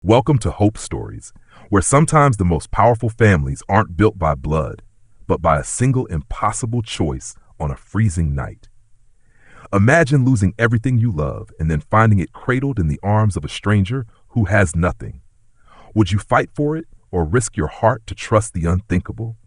Welcome to Hope Stories, where sometimes the most powerful families aren't built by blood, but by a single impossible choice on a freezing night. Imagine losing everything you love and then finding it cradled in the arms of a stranger who has nothing. Would you fight for it or risk your heart to trust the unthinkable?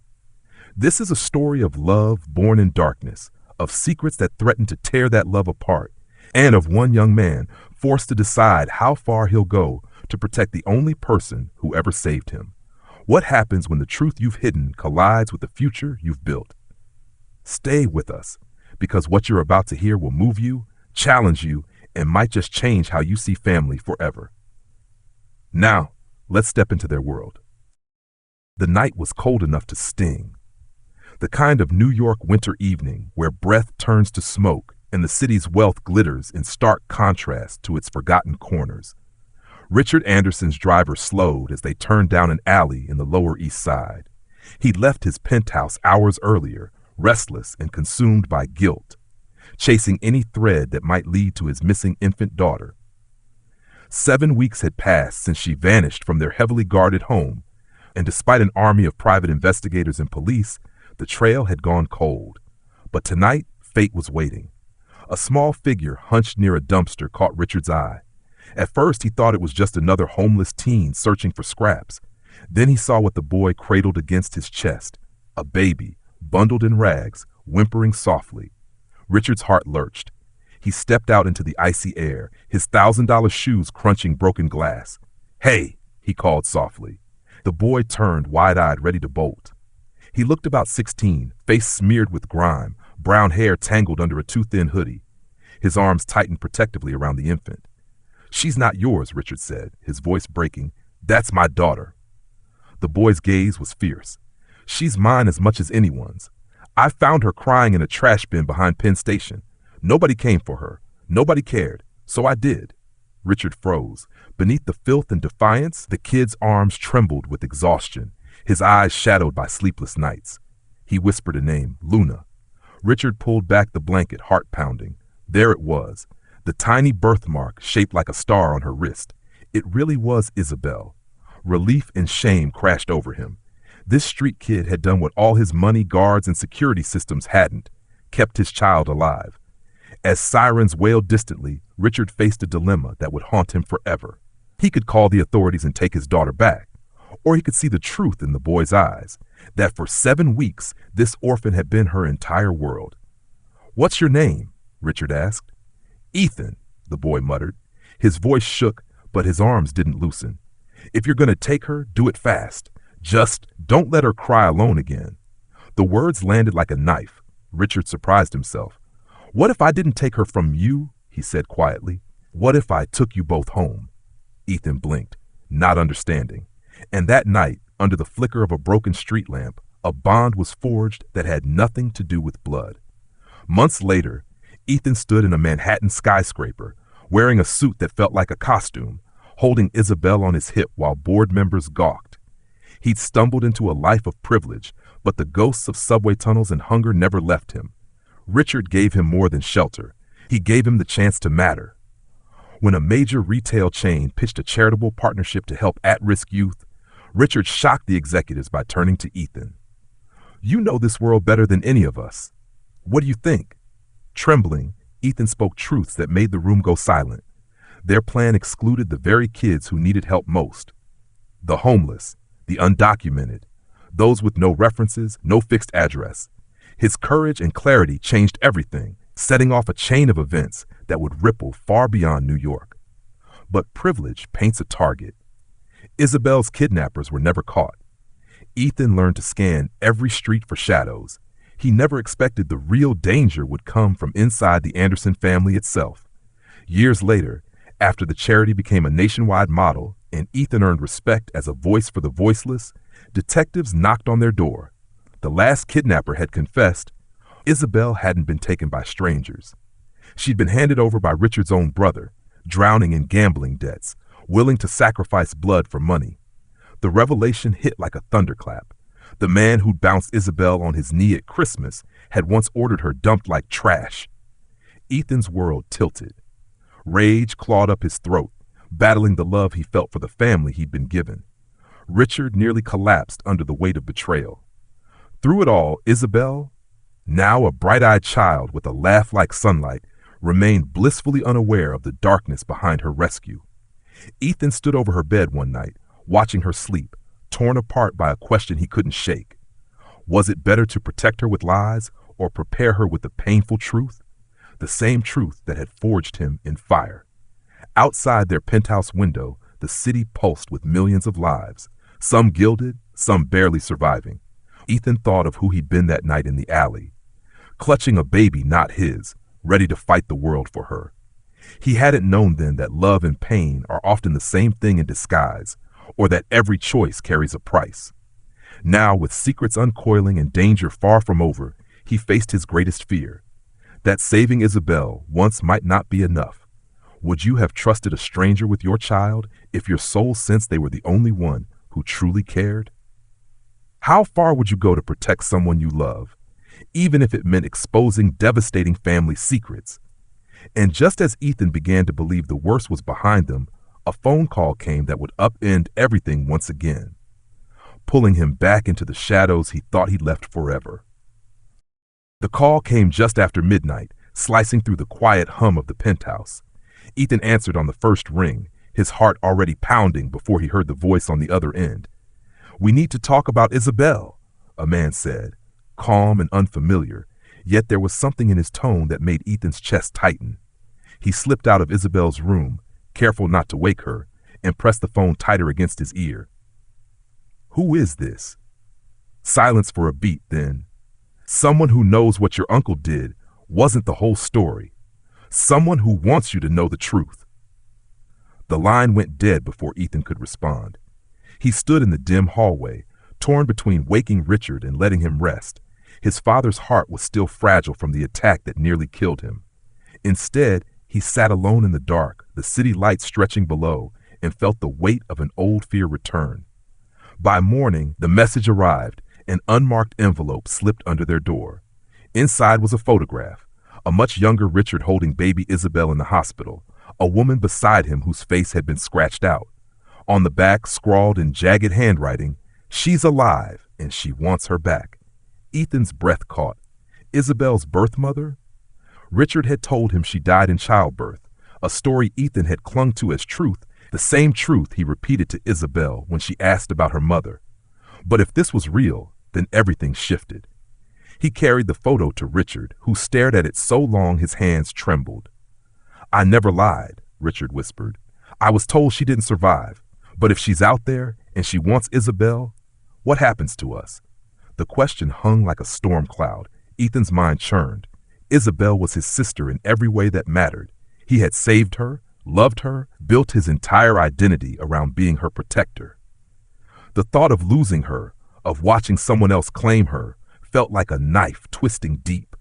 This is a story of love born in darkness, of secrets that threaten to tear that love apart, and of one young man forced to decide how far he'll go to protect the only person who ever saved him. What happens when the truth you've hidden collides with the future you've built? Stay with us, because what you're about to hear will move you, challenge you, and might just change how you see family forever. Now, let's step into their world. The night was cold enough to sting. The kind of New York winter evening where breath turns to smoke and the city's wealth glitters in stark contrast to its forgotten corners. Richard Anderson's driver slowed as they turned down an alley in the Lower East Side. He'd left his penthouse hours earlier, restless and consumed by guilt, chasing any thread that might lead to his missing infant daughter. 7 weeks had passed since she vanished from their heavily guarded home, and despite an army of private investigators and police, the trail had gone cold. But tonight, fate was waiting. A small figure hunched near a dumpster caught Richard's eye. At first, he thought it was just another homeless teen searching for scraps. Then he saw what the boy cradled against his chest, a baby, bundled in rags, whimpering softly. Richard's heart lurched. He stepped out into the icy air, his $1,000 shoes crunching broken glass. "Hey!" he called softly. The boy turned, wide-eyed, ready to bolt. He looked about 16, face smeared with grime, brown hair tangled under a too-thin hoodie. His arms tightened protectively around the infant. "She's not yours," Richard said, his voice breaking. "That's my daughter." The boy's gaze was fierce. "She's mine as much as anyone's. I found her crying in a trash bin behind Penn Station. Nobody came for her. Nobody cared. So I did." Richard froze. Beneath the filth and defiance, the kid's arms trembled with exhaustion, his eyes shadowed by sleepless nights. He whispered a name, Luna. Richard pulled back the blanket, heart pounding. There it was, the tiny birthmark shaped like a star on her wrist. It really was Isabel. Relief and shame crashed over him. This street kid had done what all his money, guards, and security systems hadn't, kept his child alive. As sirens wailed distantly, Richard faced a dilemma that would haunt him forever. He could call the authorities and take his daughter back, or he could see the truth in the boy's eyes, that for 7 weeks this orphan had been her entire world. "What's your name?" Richard asked. "Ethan," the boy muttered. His voice shook, but his arms didn't loosen. "If you're going to take her, do it fast. Just don't let her cry alone again." The words landed like a knife. Richard surprised himself. "What if I didn't take her from you?" he said quietly. "What if I took you both home?" Ethan blinked, not understanding. And that night, under the flicker of a broken street lamp, a bond was forged that had nothing to do with blood. Months later, Ethan stood in a Manhattan skyscraper, wearing a suit that felt like a costume, holding Isabel on his hip while board members gawked. He'd stumbled into a life of privilege, but the ghosts of subway tunnels and hunger never left him. Richard gave him more than shelter. He gave him the chance to matter. When a major retail chain pitched a charitable partnership to help at-risk youth, Richard shocked the executives by turning to Ethan. "You know this world better than any of us. What do you think?" Trembling, Ethan spoke truths that made the room go silent. Their plan excluded the very kids who needed help most. The homeless, the undocumented, those with no references, no fixed address. His courage and clarity changed everything, setting off a chain of events that would ripple far beyond New York. But privilege paints a target. Isabel's kidnappers were never caught. Ethan learned to scan every street for shadows. He never expected the real danger would come from inside the Anderson family itself. Years later, after the charity became a nationwide model and Ethan earned respect as a voice for the voiceless, detectives knocked on their door. The last kidnapper had confessed. Isabel hadn't been taken by strangers. She'd been handed over by Richard's own brother, drowning in gambling debts, willing to sacrifice blood for money. The revelation hit like a thunderclap. The man who'd bounced Isabel on his knee at Christmas had once ordered her dumped like trash. Ethan's world tilted. Rage clawed up his throat, battling the love he felt for the family he'd been given. Richard nearly collapsed under the weight of betrayal. Through it all, Isabel, now a bright-eyed child with a laugh like sunlight, remained blissfully unaware of the darkness behind her rescue. Ethan stood over her bed one night, watching her sleep, torn apart by a question he couldn't shake. Was it better to protect her with lies or prepare her with the painful truth? The same truth that had forged him in fire. Outside their penthouse window, the city pulsed with millions of lives, some gilded, some barely surviving. Ethan thought of who he'd been that night in the alley, clutching a baby not his, ready to fight the world for her. He hadn't known then that love and pain are often the same thing in disguise, or that every choice carries a price. Now, with secrets uncoiling and danger far from over, he faced his greatest fear, that saving Isabel once might not be enough. Would you have trusted a stranger with your child if your soul sensed they were the only one who truly cared? How far would you go to protect someone you love, even if it meant exposing devastating family secrets? And just as Ethan began to believe the worst was behind them, a phone call came that would upend everything once again, pulling him back into the shadows he thought he'd left forever. The call came just after midnight, slicing through the quiet hum of the penthouse. Ethan answered on the first ring, his heart already pounding before he heard the voice on the other end. "We need to talk about Isabel," a man said, calm and unfamiliar, yet there was something in his tone that made Ethan's chest tighten. He slipped out of Isabel's room, careful not to wake her, and pressed the phone tighter against his ear. "Who is this?" Silence for a beat, then. "Someone who knows what your uncle did wasn't the whole story. Someone who wants you to know the truth." The line went dead before Ethan could respond. He stood in the dim hallway, torn between waking Richard and letting him rest. His father's heart was still fragile from the attack that nearly killed him. Instead, he sat alone in the dark, the city lights stretching below, and felt the weight of an old fear return. By morning, the message arrived, an unmarked envelope slipped under their door. Inside was a photograph, a much younger Richard holding baby Isabel in the hospital, a woman beside him whose face had been scratched out. On the back, scrawled in jagged handwriting, "She's alive, and she wants her back." Ethan's breath caught. Isabel's birth mother? Richard had told him she died in childbirth, a story Ethan had clung to as truth, the same truth he repeated to Isabel when she asked about her mother. But if this was real, then everything shifted. He carried the photo to Richard, who stared at it so long his hands trembled. "I never lied," Richard whispered. "I was told she didn't survive. But if she's out there and she wants Isabel, what happens to us?" The question hung like a storm cloud. Ethan's mind churned. Isabel was his sister in every way that mattered. He had saved her, loved her, built his entire identity around being her protector. The thought of losing her, of watching someone else claim her, felt like a knife twisting deep.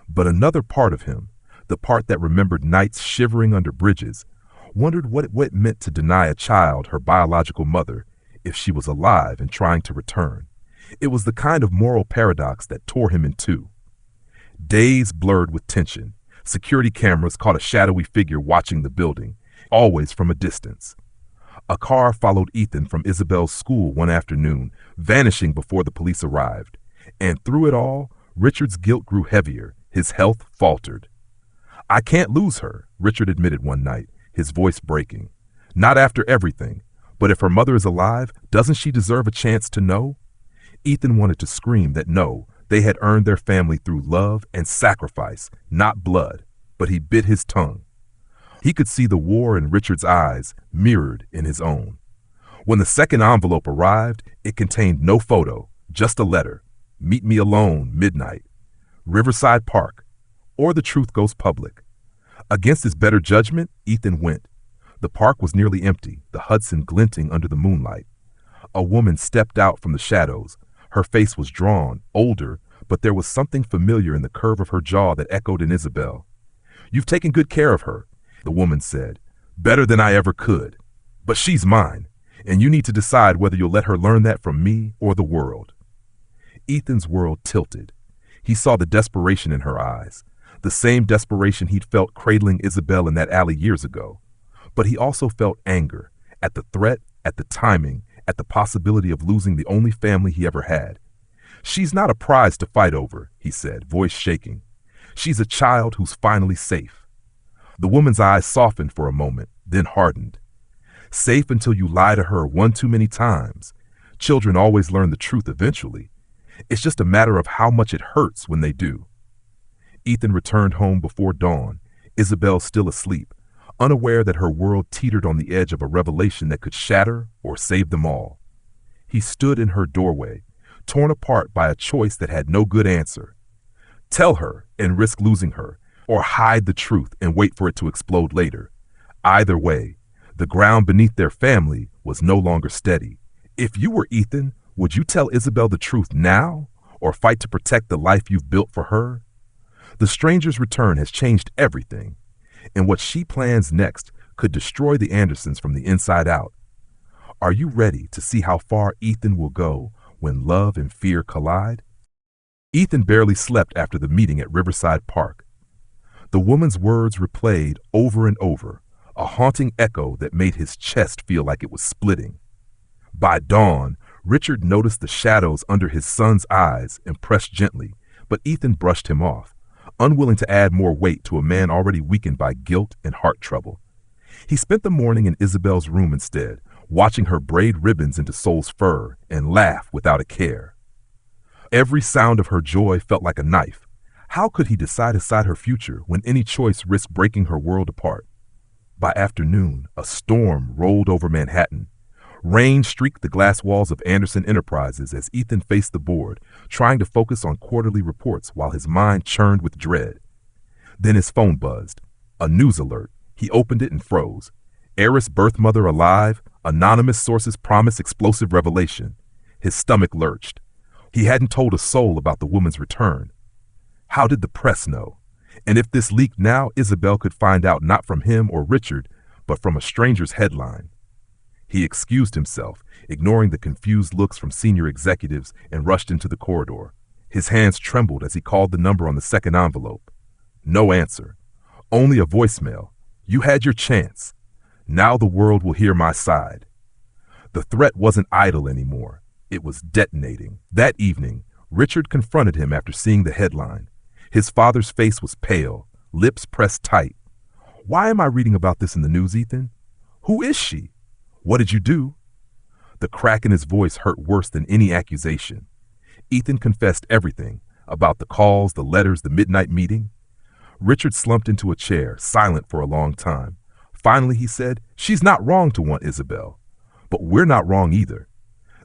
But another part of him, the part that remembered nights shivering under bridges, wondered what it meant to deny a child her biological mother if she was alive and trying to return. It was the kind of moral paradox that tore him in two. Days blurred with tension. Security cameras caught a shadowy figure watching the building, always from a distance. A car followed Ethan from Isabel's school one afternoon, vanishing before the police arrived. And through it all, Richard's guilt grew heavier. His health faltered. "I can't lose her," Richard admitted one night, his voice breaking. "Not after everything. But if her mother is alive, doesn't she deserve a chance to know?" Ethan wanted to scream that no, they had earned their family through love and sacrifice, not blood, but he bit his tongue. He could see the war in Richard's eyes mirrored in his own. When the second envelope arrived, it contained no photo, just a letter. "Meet me alone, midnight. Riverside Park, or the truth goes public." Against his better judgment, Ethan went. The park was nearly empty, the Hudson glinting under the moonlight. A woman stepped out from the shadows. Her face was drawn, older, but there was something familiar in the curve of her jaw that echoed in Isabel. "You've taken good care of her," the woman said. "Better than I ever could. But she's mine, and you need to decide whether you'll let her learn that from me or the world." Ethan's world tilted. He saw the desperation in her eyes, the same desperation he'd felt cradling Isabel in that alley years ago. But he also felt anger at the threat, at the timing, at the possibility of losing the only family he ever had. "She's not a prize to fight over," he said, voice shaking. "She's a child who's finally safe." The woman's eyes softened for a moment, then hardened. "Safe until you lie to her one too many times. Children always learn the truth eventually. It's just a matter of how much it hurts when they do." Ethan returned home before dawn, Isabel still asleep, unaware that her world teetered on the edge of a revelation that could shatter or save them all. He stood in her doorway, torn apart by a choice that had no good answer. Tell her and risk losing her, or hide the truth and wait for it to explode later. Either way, the ground beneath their family was no longer steady. If you were Ethan, would you tell Isabel the truth now, or fight to protect the life you've built for her? The stranger's return has changed everything, and what she plans next could destroy the Andersons from the inside out. Are you ready to see how far Ethan will go when love and fear collide? Ethan barely slept after the meeting at Riverside Park. The woman's words replayed over and over, a haunting echo that made his chest feel like it was splitting. By dawn, Richard noticed the shadows under his son's eyes and pressed gently, but Ethan brushed him off, unwilling to add more weight to a man already weakened by guilt and heart trouble. He spent the morning in Isabel's room instead, watching her braid ribbons into Sol's fur and laugh without a care. Every sound of her joy felt like a knife. How could he decide her future when any choice risked breaking her world apart? By afternoon, a storm rolled over Manhattan. Rain streaked the glass walls of Anderson Enterprises as Ethan faced the board, trying to focus on quarterly reports while his mind churned with dread. Then his phone buzzed. A news alert. He opened it and froze. Heiress birth mother alive. Anonymous sources promise explosive revelation. His stomach lurched. He hadn't told a soul about the woman's return. How did the press know? And if this leaked now, Isabel could find out not from him or Richard, but from a stranger's headline. He excused himself, ignoring the confused looks from senior executives, and rushed into the corridor. His hands trembled as he called the number on the second envelope. No answer. Only a voicemail. "You had your chance. Now the world will hear my side." The threat wasn't idle anymore. It was detonating. That evening, Richard confronted him after seeing the headline. His father's face was pale, lips pressed tight. "Why am I reading about this in the news, Ethan? Who is she? What did you do?" The crack in his voice hurt worse than any accusation. Ethan confessed everything, about the calls, the letters, the midnight meeting. Richard slumped into a chair, silent for a long time. Finally, he said, "She's not wrong to want Isabel. But we're not wrong either.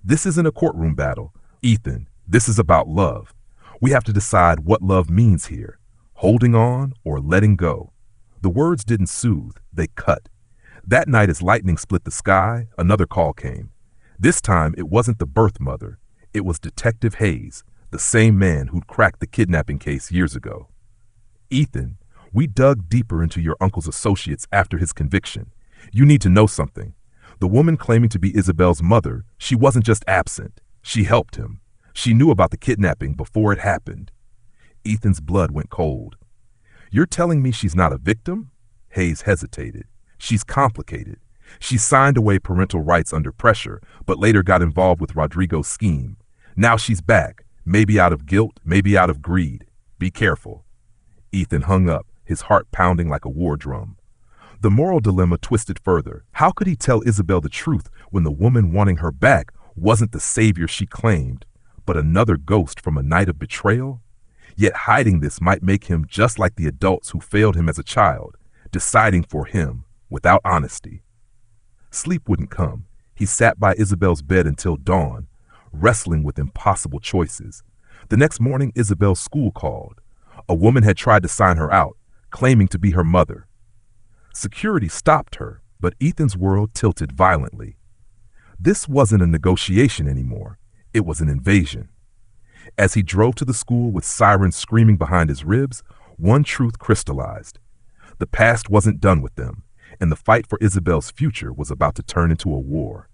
This isn't a courtroom battle. Ethan, this is about love. We have to decide what love means here, holding on or letting go." The words didn't soothe, they cut. That night as lightning split the sky, another call came. This time it wasn't the birth mother. It was Detective Hayes, the same man who'd cracked the kidnapping case years ago. "Ethan, we dug deeper into your uncle's associates after his conviction. You need to know something. The woman claiming to be Isabel's mother, she wasn't just absent. She helped him. She knew about the kidnapping before it happened." Ethan's blood went cold. "You're telling me she's not a victim?" Hayes hesitated. "She's complicated. She signed away parental rights under pressure, but later got involved with Rodrigo's scheme. Now she's back, maybe out of guilt, maybe out of greed. Be careful." Ethan hung up, his heart pounding like a war drum. The moral dilemma twisted further. How could he tell Isabel the truth when the woman wanting her back wasn't the savior she claimed, but another ghost from a night of betrayal? Yet hiding this might make him just like the adults who failed him as a child, deciding for him without honesty. Sleep wouldn't come. He sat by Isabel's bed until dawn, wrestling with impossible choices. The next morning, Isabel's school called. A woman had tried to sign her out, claiming to be her mother. Security stopped her, but Ethan's world tilted violently. This wasn't a negotiation anymore. It was an invasion. As he drove to the school with sirens screaming behind his ribs, one truth crystallized. The past wasn't done with them, and the fight for Isabel's future was about to turn into a war.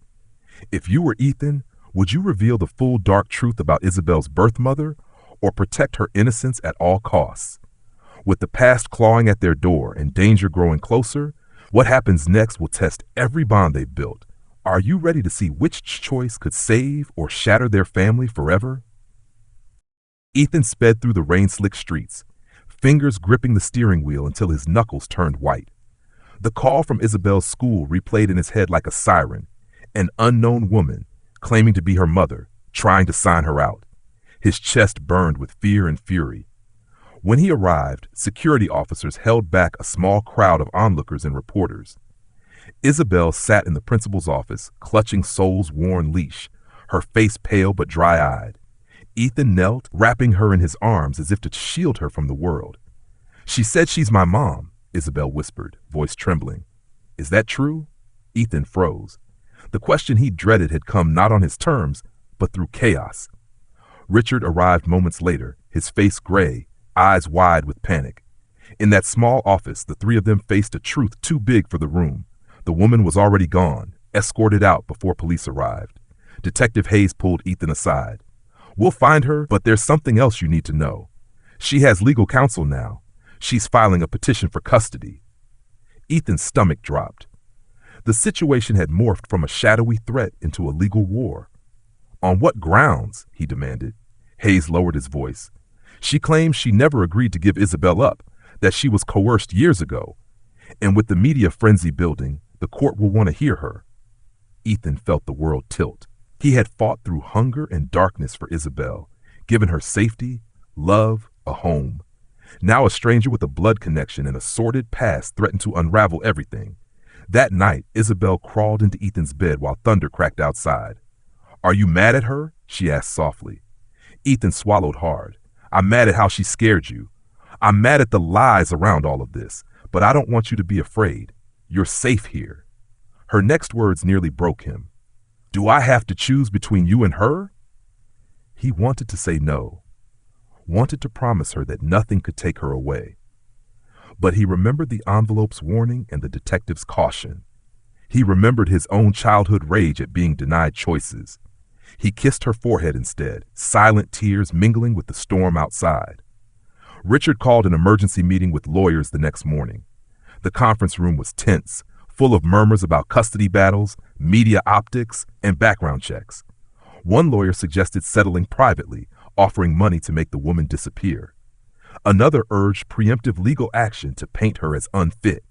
If you were Ethan, would you reveal the full dark truth about Isabel's birth mother, or protect her innocence at all costs? With the past clawing at their door and danger growing closer, What happens next will test every bond they've built. Are you ready to see which choice could save or shatter their family forever? Ethan sped through the rain-slicked streets, fingers gripping the steering wheel until his knuckles turned white. The call from Isabel's school replayed in his head like a siren, an unknown woman, claiming to be her mother, trying to sign her out. His chest burned with fear and fury. When he arrived, security officers held back a small crowd of onlookers and reporters. Isabel sat in the principal's office, clutching Soul's worn leash, her face pale but dry-eyed. Ethan knelt, wrapping her in his arms as if to shield her from the world. "She said she's my mom," Isabel whispered, voice trembling. "Is that true?" Ethan froze. The question he dreaded had come not on his terms, but through chaos. Richard arrived moments later, his face gray, eyes wide with panic. In that small office, the three of them faced a truth too big for the room. The woman was already gone, escorted out before police arrived. Detective Hayes pulled Ethan aside. "We'll find her, but there's something else you need to know. She has legal counsel now. She's filing a petition for custody." Ethan's stomach dropped. The situation had morphed from a shadowy threat into a legal war. "On what grounds?" he demanded. Hayes lowered his voice. "She claims she never agreed to give Isabel up, that she was coerced years ago. And with the media frenzy building, the court will want to hear her." Ethan felt the world tilt. He had fought through hunger and darkness for Isabel, given her safety, love, a home. Now a stranger with a blood connection and a sordid past threatened to unravel everything. That night, Isabel crawled into Ethan's bed while thunder cracked outside. "Are you mad at her?" she asked softly. Ethan swallowed hard. "I'm mad at how she scared you. I'm mad at the lies around all of this, but I don't want you to be afraid. You're safe here." Her next words nearly broke him. "Do I have to choose between you and her?" He wanted to say no, wanted to promise her that nothing could take her away. But he remembered the envelope's warning and the detective's caution. He remembered his own childhood rage at being denied choices. He kissed her forehead instead, silent tears mingling with the storm outside. Richard called an emergency meeting with lawyers the next morning. The conference room was tense, full of murmurs about custody battles, media optics, and background checks. One lawyer suggested settling privately, offering money to make the woman disappear. Another urged preemptive legal action to paint her as unfit.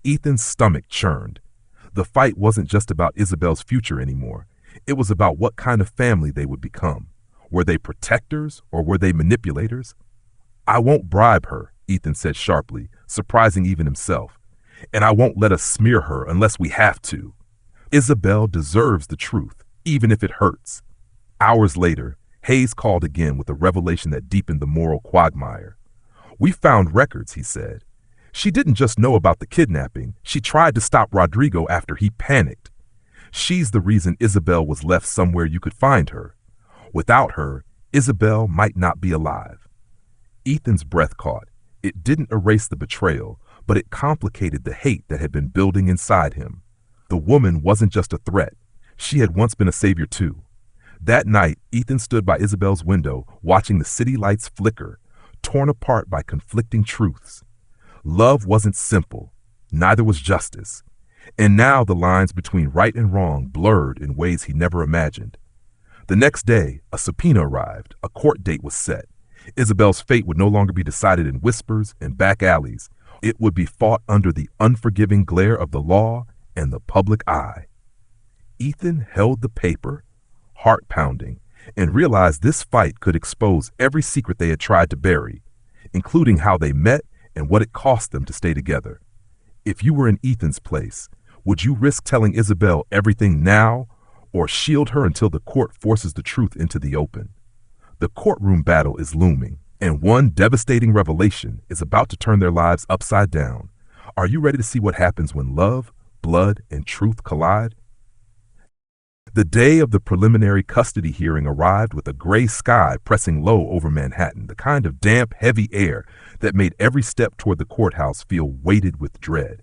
Ethan's stomach churned. The fight wasn't just about Isabel's future anymore. It was about what kind of family they would become. Were they protectors or were they manipulators? "I won't bribe her," Ethan said sharply, surprising even himself. "And I won't let us smear her unless we have to. Isabel deserves the truth, even if it hurts." Hours later, Hayes called again with a revelation that deepened the moral quagmire. "We found records," he said. "She didn't just know about the kidnapping. She tried to stop Rodrigo after he panicked. She's the reason Isabel was left somewhere you could find her. Without her, Isabel might not be alive." Ethan's breath caught. It didn't erase the betrayal, but it complicated the hate that had been building inside him. The woman wasn't just a threat. She had once been a savior too. That night, Ethan stood by Isabel's window, watching the city lights flicker, torn apart by conflicting truths. Love wasn't simple. Neither was justice. And now the lines between right and wrong blurred in ways he never imagined. The next day, a subpoena arrived. A court date was set. Isabel's fate would no longer be decided in whispers and back alleys. It would be fought under the unforgiving glare of the law and the public eye. Ethan held the paper, heart pounding, and realized this fight could expose every secret they had tried to bury, including how they met and what it cost them to stay together. If you were in Ethan's place, would you risk telling Isabel everything now, or shield her until the court forces the truth into the open? The courtroom battle is looming, and one devastating revelation is about to turn their lives upside down. Are you ready to see what happens when love, blood, and truth collide? The day of the preliminary custody hearing arrived with a gray sky pressing low over Manhattan, the kind of damp, heavy air that made every step toward the courthouse feel weighted with dread.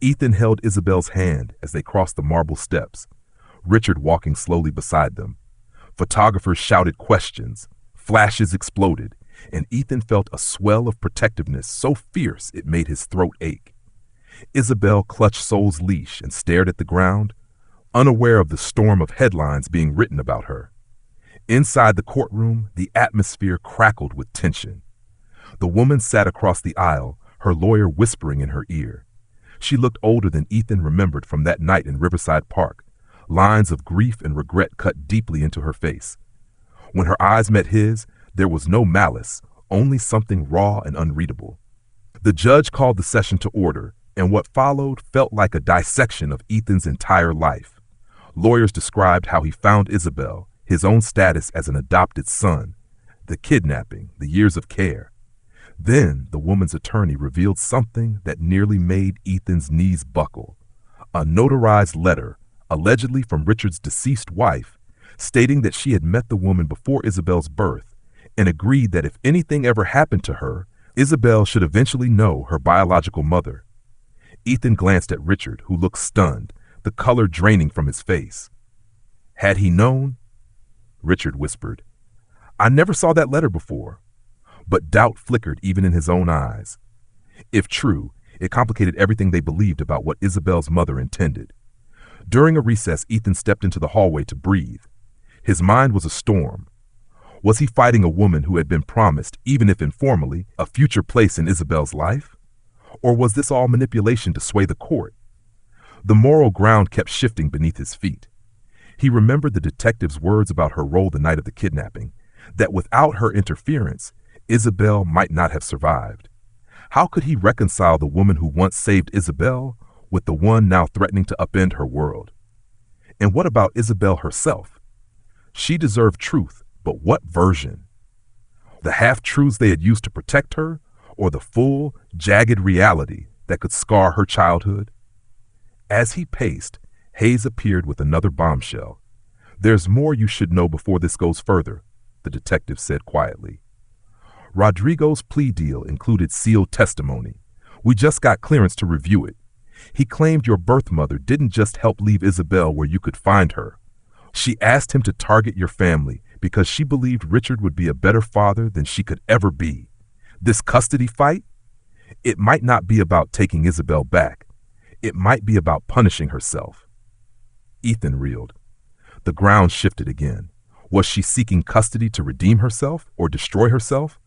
Ethan held Isabel's hand as they crossed the marble steps, Richard walking slowly beside them. Photographers shouted questions, flashes exploded, and Ethan felt a swell of protectiveness so fierce it made his throat ache. Isabel clutched Soul's leash and stared at the ground, unaware of the storm of headlines being written about her. Inside the courtroom, the atmosphere crackled with tension. The woman sat across the aisle, her lawyer whispering in her ear. She looked older than Ethan remembered from that night in Riverside Park. Lines of grief and regret cut deeply into her face. When her eyes met his, there was no malice, only something raw and unreadable. The judge called the session to order, and what followed felt like a dissection of Ethan's entire life. Lawyers described how he found Isabel, his own status as an adopted son, the kidnapping, the years of care. Then the woman's attorney revealed something that nearly made Ethan's knees buckle. A notarized letter, allegedly from Richard's deceased wife, stating that she had met the woman before Isabel's birth and agreed that if anything ever happened to her, Isabel should eventually know her biological mother. Ethan glanced at Richard, who looked stunned, the color draining from his face. Had he known? Richard whispered, "I never saw that letter before." But doubt flickered even in his own eyes. If true, it complicated everything they believed about what Isabel's mother intended. During a recess, Ethan stepped into the hallway to breathe. His mind was a storm. Was he fighting a woman who had been promised, even if informally, a future place in Isabel's life? Or was this all manipulation to sway the court? The moral ground kept shifting beneath his feet. He remembered the detective's words about her role the night of the kidnapping, that without her interference, Isabel might not have survived. How could he reconcile the woman who once saved Isabel with the one now threatening to upend her world? And what about Isabel herself? She deserved truth, but what version? The half-truths they had used to protect her, or the full, jagged reality that could scar her childhood? As he paced, Hayes appeared with another bombshell. "There's more you should know before this goes further," the detective said quietly. "Rodrigo's plea deal included sealed testimony. We just got clearance to review it. He claimed your birth mother didn't just help leave Isabel where you could find her. She asked him to target your family because she believed Richard would be a better father than she could ever be. This custody fight? It might not be about taking Isabel back. It might be about punishing herself." Ethan reeled. The ground shifted again. Was she seeking custody to redeem herself or destroy herself?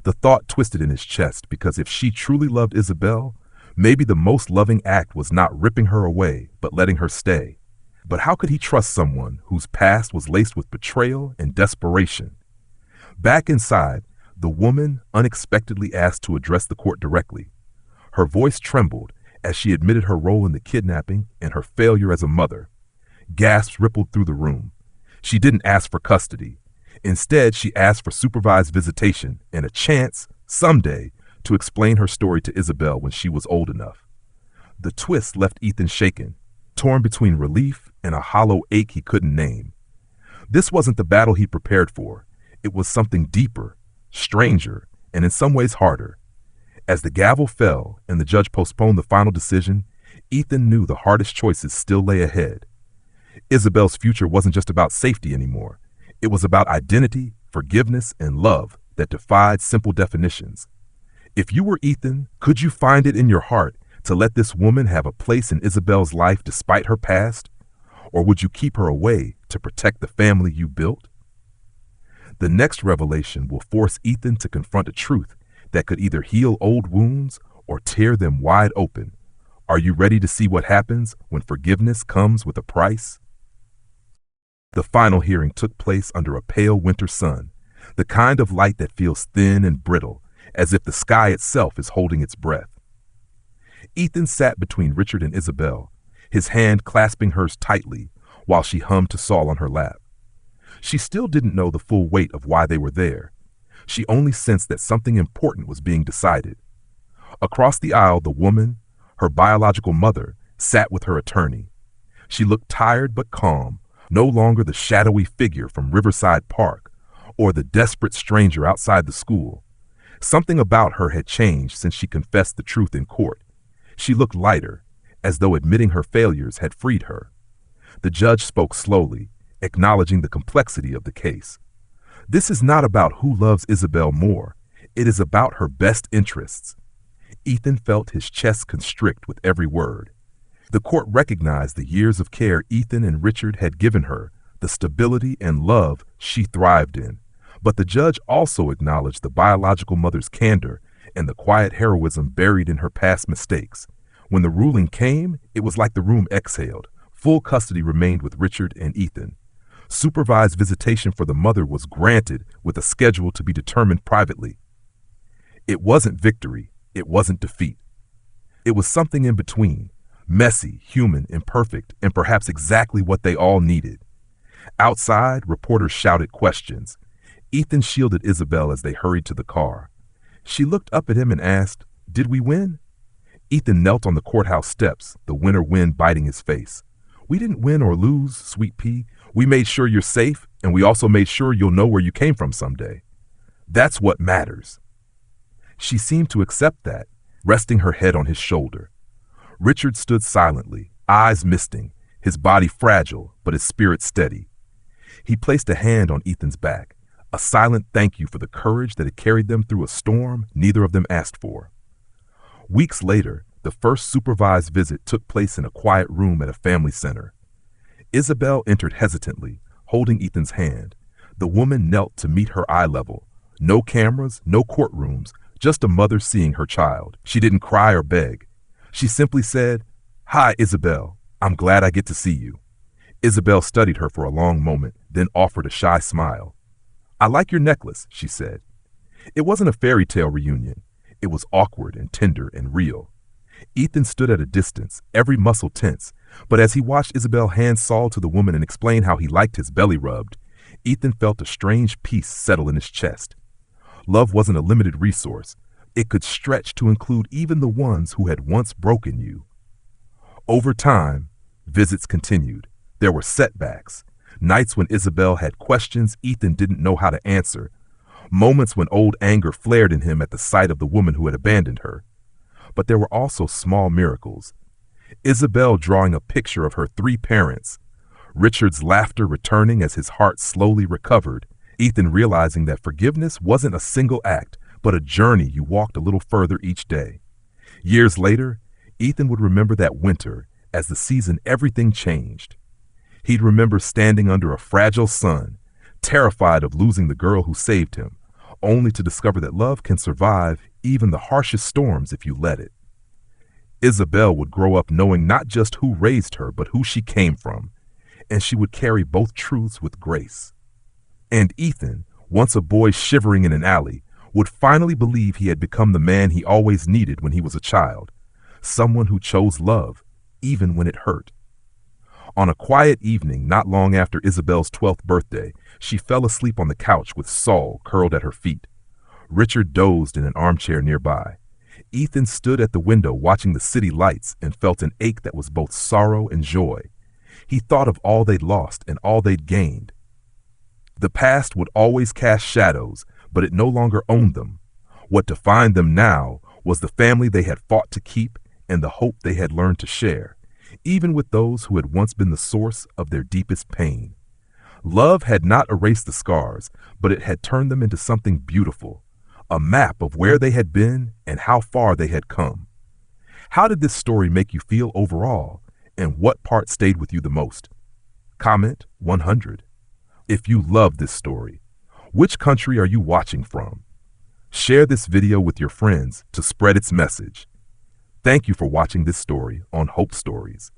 The thought twisted in his chest because if she truly loved Isabel, maybe the most loving act was not ripping her away, but letting her stay. But how could he trust someone whose past was laced with betrayal and desperation? Back inside, the woman unexpectedly asked to address the court directly. Her voice trembled as she admitted her role in the kidnapping and her failure as a mother. Gasps rippled through the room. She didn't ask for custody. Instead, she asked for supervised visitation and a chance, someday, to explain her story to Isabel when she was old enough. The twist left Ethan shaken, torn between relief and a hollow ache he couldn't name. This wasn't the battle he prepared for. It was something deeper, stranger, and in some ways harder. As the gavel fell and the judge postponed the final decision, Ethan knew the hardest choices still lay ahead. Isabel's future wasn't just about safety anymore. It was about identity, forgiveness, and love that defied simple definitions. If you were Ethan, could you find it in your heart to let this woman have a place in Isabel's life despite her past? Or would you keep her away to protect the family you built? The next revelation will force Ethan to confront a truth that could either heal old wounds or tear them wide open. Are you ready to see what happens when forgiveness comes with a price? The final hearing took place under a pale winter sun, the kind of light that feels thin and brittle, as if the sky itself is holding its breath. Ethan sat between Richard and Isabel, his hand clasping hers tightly while she hummed to Saul on her lap. She still didn't know the full weight of why they were there. She only sensed that something important was being decided. Across the aisle, the woman, her biological mother, sat with her attorney. She looked tired but calm, no longer the shadowy figure from Riverside Park or the desperate stranger outside the school. Something about her had changed since she confessed the truth in court. She looked lighter, as though admitting her failures had freed her. The judge spoke slowly, acknowledging the complexity of the case. This is not about who loves Isabel more. It is about her best interests. Ethan felt his chest constrict with every word. The court recognized the years of care Ethan and Richard had given her, the stability and love she thrived in. But the judge also acknowledged the biological mother's candor and the quiet heroism buried in her past mistakes. When the ruling came, it was like the room exhaled. Full custody remained with Richard and Ethan. Supervised visitation for the mother was granted with a schedule to be determined privately. It wasn't victory. It wasn't defeat. It was something in between, messy, human, imperfect, and perhaps exactly what they all needed. Outside, reporters shouted questions. Ethan shielded Isabel as they hurried to the car. She looked up at him and asked, "Did we win?" Ethan knelt on the courthouse steps, the winter wind biting his face. "We didn't win or lose, sweet pea. We made sure you're safe, and we also made sure you'll know where you came from someday. That's what matters." She seemed to accept that, resting her head on his shoulder. Richard stood silently, eyes misting, his body fragile, but his spirit steady. He placed a hand on Ethan's back, a silent thank you for the courage that had carried them through a storm neither of them asked for. Weeks later, the first supervised visit took place in a quiet room at a family center. Isabel entered hesitantly, holding Ethan's hand. The woman knelt to meet her eye level. No cameras, no courtrooms, just a mother seeing her child. She didn't cry or beg. She simply said, "Hi, Isabel. I'm glad I get to see you." Isabel studied her for a long moment, then offered a shy smile. "I like your necklace," she said. It wasn't a fairy tale reunion. It was awkward and tender and real. Ethan stood at a distance, every muscle tense, but as he watched Isabel hand Saul to the woman and explain how he liked his belly rubbed, Ethan felt a strange peace settle in his chest. Love wasn't a limited resource. It could stretch to include even the ones who had once broken you. Over time, visits continued. There were setbacks. Nights when Isabel had questions Ethan didn't know how to answer. Moments when old anger flared in him at the sight of the woman who had abandoned her. But there were also small miracles. Isabel drawing a picture of her 3 parents. Richard's laughter returning as his heart slowly recovered. Ethan realizing that forgiveness wasn't a single act, but a journey you walked a little further each day. Years later, Ethan would remember that winter as the season everything changed. He'd remember standing under a fragile sun, terrified of losing the girl who saved him, only to discover that love can survive even the harshest storms if you let it. Isabel would grow up knowing not just who raised her, but who she came from, and she would carry both truths with grace. And Ethan, once a boy shivering in an alley, would finally believe he had become the man he always needed when he was a child, someone who chose love, even when it hurt. On a quiet evening not long after Isabel's 12th birthday, she fell asleep on the couch with Saul curled at her feet. Richard dozed in an armchair nearby. Ethan stood at the window watching the city lights and felt an ache that was both sorrow and joy. He thought of all they'd lost and all they'd gained. The past would always cast shadows, but it no longer owned them. What defined them now was the family they had fought to keep and the hope they had learned to share, even with those who had once been the source of their deepest pain. Love had not erased the scars, but it had turned them into something beautiful, a map of where they had been and how far they had come. How did this story make you feel overall, and what part stayed with you the most? Comment 100. If you love this story, which country are you watching from? Share this video with your friends to spread its message. Thank you for watching this story on Hope Stories.